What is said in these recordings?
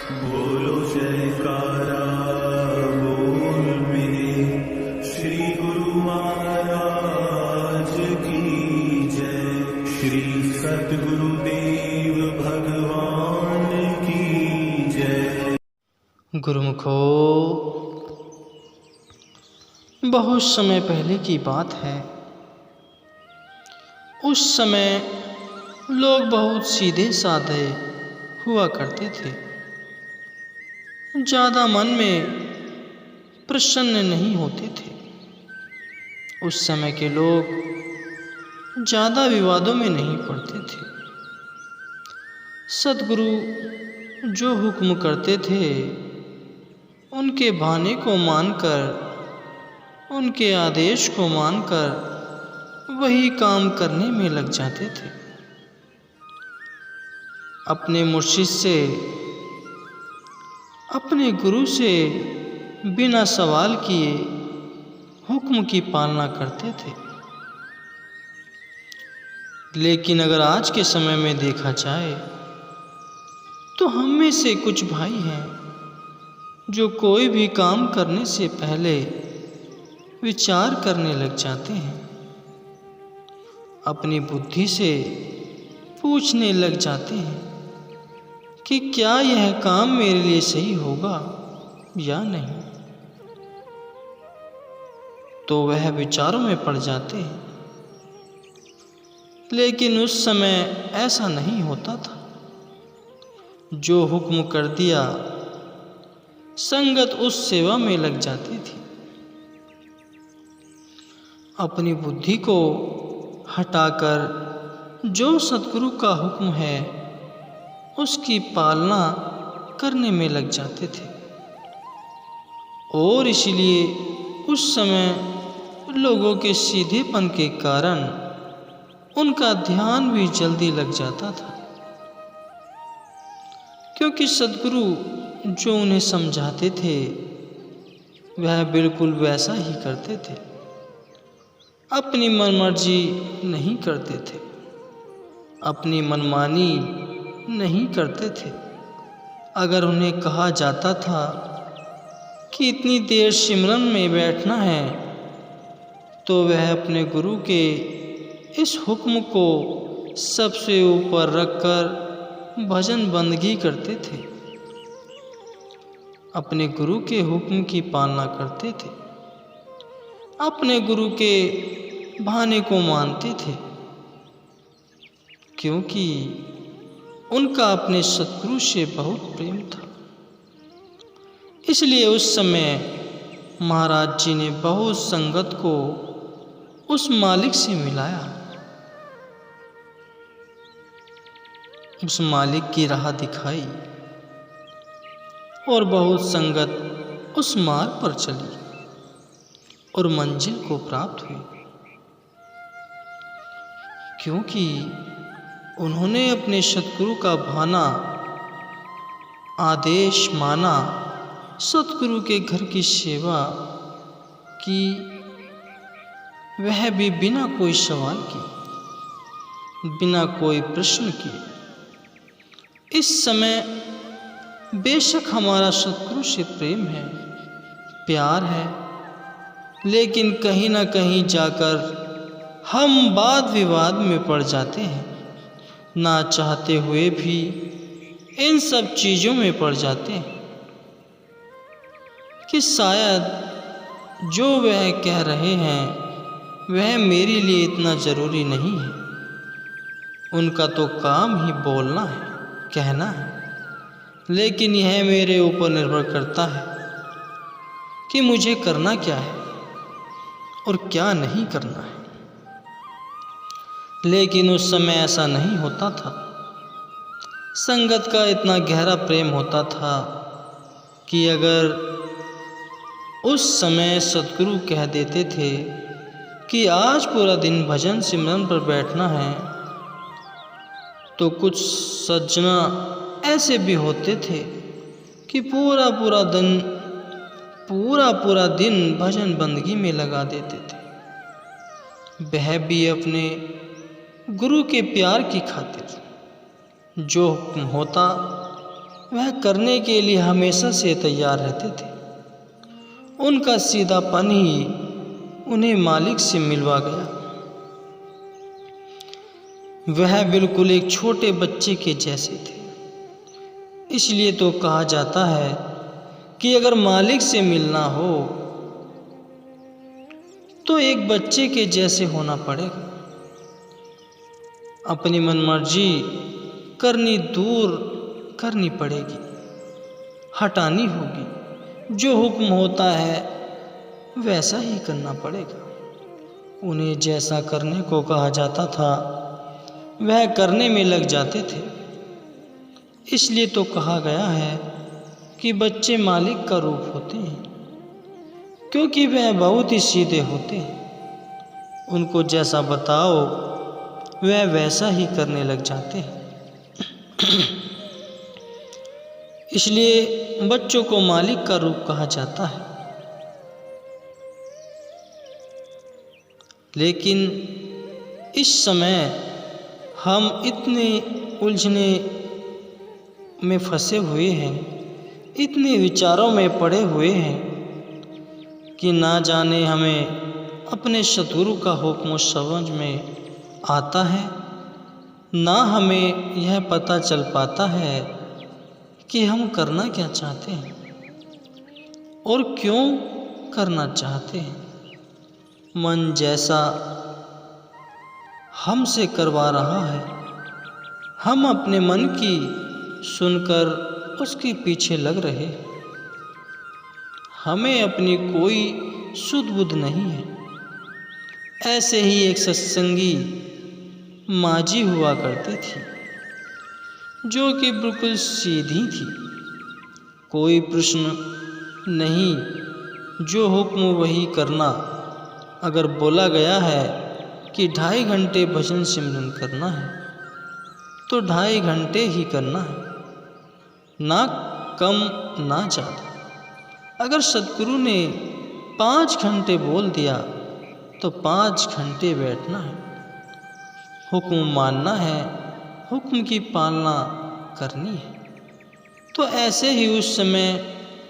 बोलो जयकारा बोल मेरे श्री गुरु महाराज की जय। श्री सतगुरुदेव भगवान की जय। गुरुमुखो, बहुत समय पहले की बात है। उस समय लोग बहुत सीधे साधे हुआ करते थे। ज़्यादा मन में प्रसन्न नहीं होते थे। उस समय के लोग ज़्यादा विवादों में नहीं पड़ते थे। सद्गुरु जो हुक्म करते थे उनके भाने को मानकर, उनके आदेश को मानकर वही काम करने में लग जाते थे। अपने मुर्शिद से, अपने गुरु से बिना सवाल किए हुक्म की पालना करते थे। लेकिन अगर आज के समय में देखा जाए तो हम में से कुछ भाई हैं जो कोई भी काम करने से पहले विचार करने लग जाते हैं। अपनी बुद्धि से पूछने लग जाते हैं कि क्या यह काम मेरे लिए सही होगा या नहीं। तो वह विचारों में पड़ जाते हैं। लेकिन उस समय ऐसा नहीं होता था। जो हुक्म कर दिया, संगत उस सेवा में लग जाती थी। अपनी बुद्धि को हटाकर जो सद्गुरु का हुक्म है उसकी पालना करने में लग जाते थे। और इसलिए उस समय लोगों के सीधेपन के कारण उनका ध्यान भी जल्दी लग जाता था, क्योंकि सद्गुरु जो उन्हें समझाते थे वह बिल्कुल वैसा ही करते थे। अपनी मनमर्जी नहीं करते थे, अपनी मनमानी नहीं करते थे। अगर उन्हें कहा जाता था कि इतनी देर सिमरन में बैठना है तो वह अपने गुरु के इस हुक्म को सबसे ऊपर रखकर भजन बंदगी करते थे। अपने गुरु के हुक्म की पालना करते थे, अपने गुरु के भाने को मानते थे, क्योंकि उनका अपने सद्गुरु से बहुत प्रेम था। इसलिए उस समय महाराज जी ने बहुत संगत को उस मालिक से मिलाया, उस मालिक की राह दिखाई और बहुत संगत उस मार्ग पर चली और मंजिल को प्राप्त हुई, क्योंकि उन्होंने अपने सद्गुरु का भाना, आदेश माना, सद्गुरु के घर की सेवा की, वह भी बिना कोई सवाल किए, बिना कोई प्रश्न किए। इस समय बेशक हमारा सद्गुरु से प्रेम है, प्यार है, लेकिन कहीं ना कहीं जाकर हम वाद विवाद में पड़ जाते हैं। ना चाहते हुए भी इन सब चीज़ों में पड़ जाते हैं कि शायद जो वह कह रहे हैं वह मेरे लिए इतना ज़रूरी नहीं है। उनका तो काम ही बोलना है, कहना है, लेकिन यह मेरे ऊपर निर्भर करता है कि मुझे करना क्या है और क्या नहीं करना है। लेकिन उस समय ऐसा नहीं होता था। संगत का इतना गहरा प्रेम होता था कि अगर उस समय सद्गुरु कह देते थे कि आज पूरा दिन भजन सिमरन पर बैठना है, तो कुछ सज्जना ऐसे भी होते थे कि पूरा पूरा दिन भजन बंदगी में लगा देते थे। वह भी अपने गुरु के प्यार की खातिर। जो हुक्म होता वह करने के लिए हमेशा से तैयार रहते थे। उनका सीधापन ही उन्हें मालिक से मिलवा गया। वह बिल्कुल एक छोटे बच्चे के जैसे थे। इसलिए तो कहा जाता है कि अगर मालिक से मिलना हो तो एक बच्चे के जैसे होना पड़ेगा। अपनी मनमर्जी दूर करनी पड़ेगी, हटानी होगी। जो हुक्म होता है वैसा ही करना पड़ेगा। उन्हें जैसा करने को कहा जाता था वह करने में लग जाते थे। इसलिए तो कहा गया है कि बच्चे मालिक का रूप होते हैं, क्योंकि वह बहुत ही सीधे होते हैं। उनको जैसा बताओ वह वैसा ही करने लग जाते हैं। इसलिए बच्चों को मालिक का रूप कहा जाता है। लेकिन इस समय हम इतने उलझने में फंसे हुए हैं, इतने विचारों में पड़े हुए हैं कि ना जाने हमें अपने शत्रु का हुक्म समझ में आता है, ना हमें यह पता चल पाता है कि हम करना क्या चाहते हैं और क्यों करना चाहते हैं। मन जैसा हमसे करवा रहा है, हम अपने मन की सुनकर उसके पीछे लग रहे। हमें अपनी कोई सुध बुध नहीं है। ऐसे ही एक सत्संगी माजी हुआ करती थी, जो कि बिल्कुल सीधी थी। कोई प्रश्न नहीं, जो हुक्म वही करना। अगर बोला गया है कि 2.5 घंटे भजन सिमरन करना है तो 2.5 घंटे ही करना है, ना कम ना ज़्यादा। अगर सद्गुरु ने 5 घंटे बोल दिया तो 5 घंटे बैठना है। हुक्म मानना है, हुक्म की पालना करनी है। तो ऐसे ही उस समय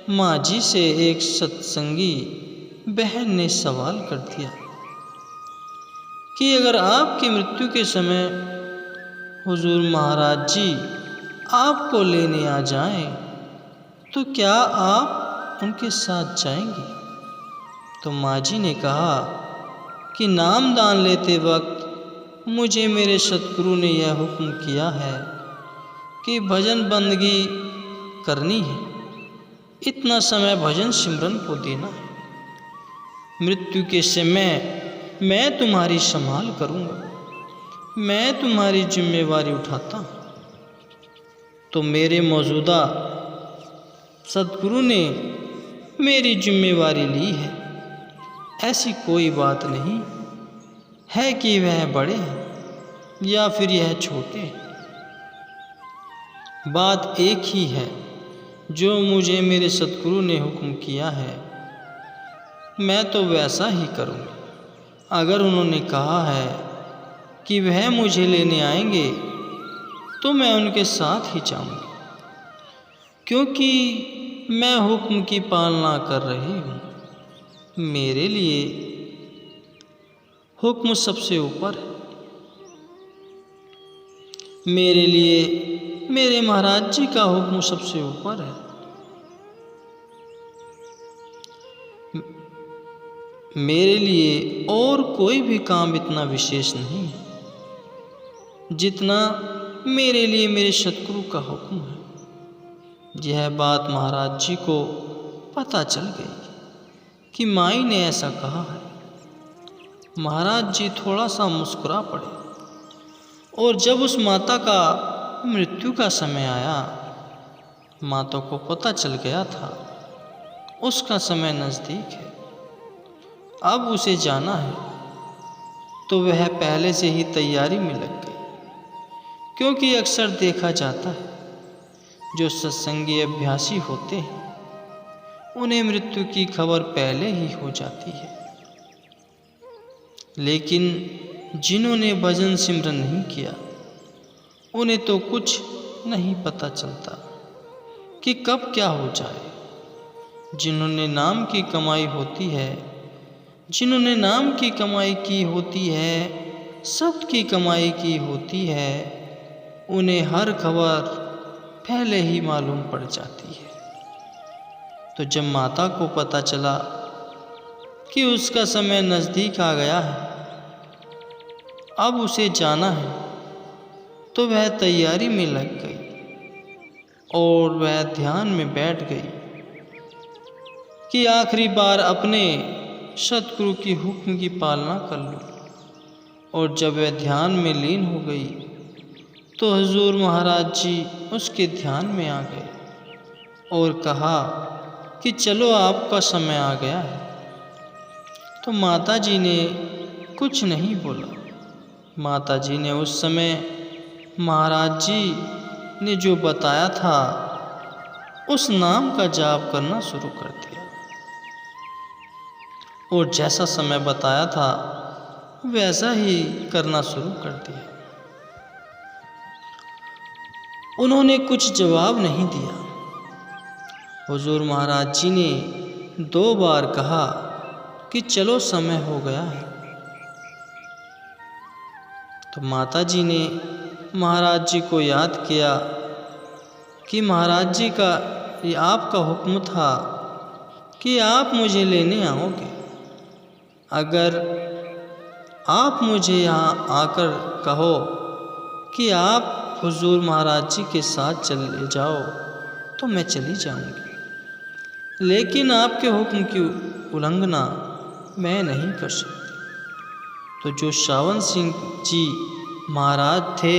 माँ जी से एक सत्संगी बहन ने सवाल कर दिया कि अगर आपकी मृत्यु के समय हुजूर महाराज जी आपको लेने आ जाएं तो क्या आप उनके साथ जाएंगे? तो माँ जी ने कहा कि नाम दान लेते वक्त मुझे मेरे सतगुरु ने यह हुक्म किया है कि भजन बंदगी करनी है, इतना समय भजन सिमरन को देना है। मृत्यु के समय मैं तुम्हारी संभाल करूँगा, मैं तुम्हारी जिम्मेवारी उठाता हूँ। तो मेरे मौजूदा सद्गुरु ने मेरी जिम्मेवारी ली है। ऐसी कोई बात नहीं है कि वह बड़े हैं या फिर यह छोटे हैं। बात एक ही है, जो मुझे मेरे सद्गुरु ने हुक्म किया है मैं तो वैसा ही करूँगा। अगर उन्होंने कहा है कि वह मुझे लेने आएंगे तो मैं उनके साथ ही जाऊँगा, क्योंकि मैं हुक्म की पालना कर रही हूँ। मेरे लिए हुक्म सबसे ऊपर है। मेरे लिए मेरे महाराज जी का हुक्म सबसे ऊपर है। मेरे लिए और कोई भी काम इतना विशेष नहीं है जितना मेरे लिए मेरे सतगुरु का हुक्म है। यह बात महाराज जी को पता चल गई कि माई ने ऐसा कहा है। महाराज जी थोड़ा सा मुस्कुरा पड़े और जब उस माता का मृत्यु का समय आया, माता को पता चल गया था उसका समय नज़दीक है, अब उसे जाना है। तो वह पहले से ही तैयारी में लग गई, क्योंकि अक्सर देखा जाता है जो सत्संगी अभ्यासी होते हैं उन्हें मृत्यु की खबर पहले ही हो जाती है। लेकिन जिन्होंने भजन सिमरन नहीं किया उन्हें तो कुछ नहीं पता चलता। कि कब क्या हो जाए। जिन्होंने नाम की कमाई होती है, जिन्होंने नाम की कमाई की होती है, शब्द की कमाई की होती है, उन्हें हर खबर पहले ही मालूम पड़ जाती है। तो जब माता को पता चला कि उसका समय नज़दीक आ गया है, अब उसे जाना है, तो वह तैयारी में लग गई और वह ध्यान में बैठ गई कि आखिरी बार अपने सतगुरु की हुक्म की पालना कर लूं। और जब वह ध्यान में लीन हो गई तो हुजूर महाराज जी उसके ध्यान में आ गए और कहा कि चलो आपका समय आ गया है। तो माता जी ने कुछ नहीं बोला। माता जी ने उस समय महाराज जी ने जो बताया था उस नाम का जाप करना शुरू कर दिया और जैसा समय बताया था वैसा ही करना शुरू कर दिया। उन्होंने कुछ जवाब नहीं दिया। हुजूर महाराज जी ने 2 बार कहा कि चलो समय हो गया है। तो माता जी ने महाराज जी को याद किया कि महाराज जी का ये आपका हुक्म था कि आप मुझे लेने आओगे। अगर आप मुझे यहाँ आकर कहो कि आप हुजूर महाराज जी के साथ चले जाओ तो मैं चली जाऊंगी, लेकिन आपके हुक्म की उल्लंघना मैं नहीं कर सकती। तो जो सावन सिंह जी महाराज थे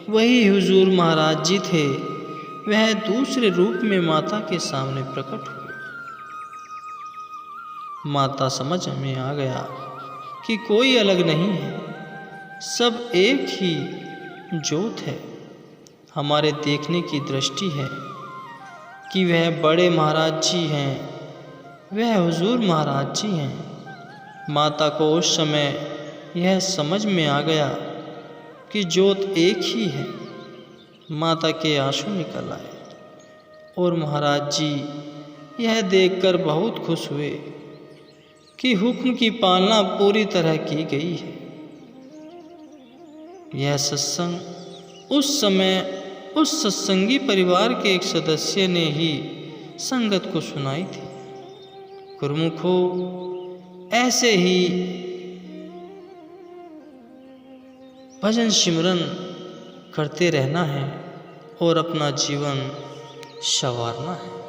वही हुजूर महाराज जी थे। वह दूसरे रूप में माता के सामने प्रकट हुए। माता समझ में आ गया कि कोई अलग नहीं है, सब एक ही ज्योत है। हमारे देखने की दृष्टि है कि वह बड़े महाराज जी हैं, वह हुजूर महाराज जी हैं। माता को उस समय यह समझ में आ गया कि ज्योत एक ही है। माता के आंसू निकल आए और महाराज जी यह देखकर बहुत खुश हुए कि हुक्म की पालना पूरी तरह की गई है। यह सत्संग उस समय उस सत्संगी परिवार के एक सदस्य ने ही संगत को सुनाई थी। गुरुमुखो, ऐसे ही भजन सिमरन करते रहना है और अपना जीवन संवारना है।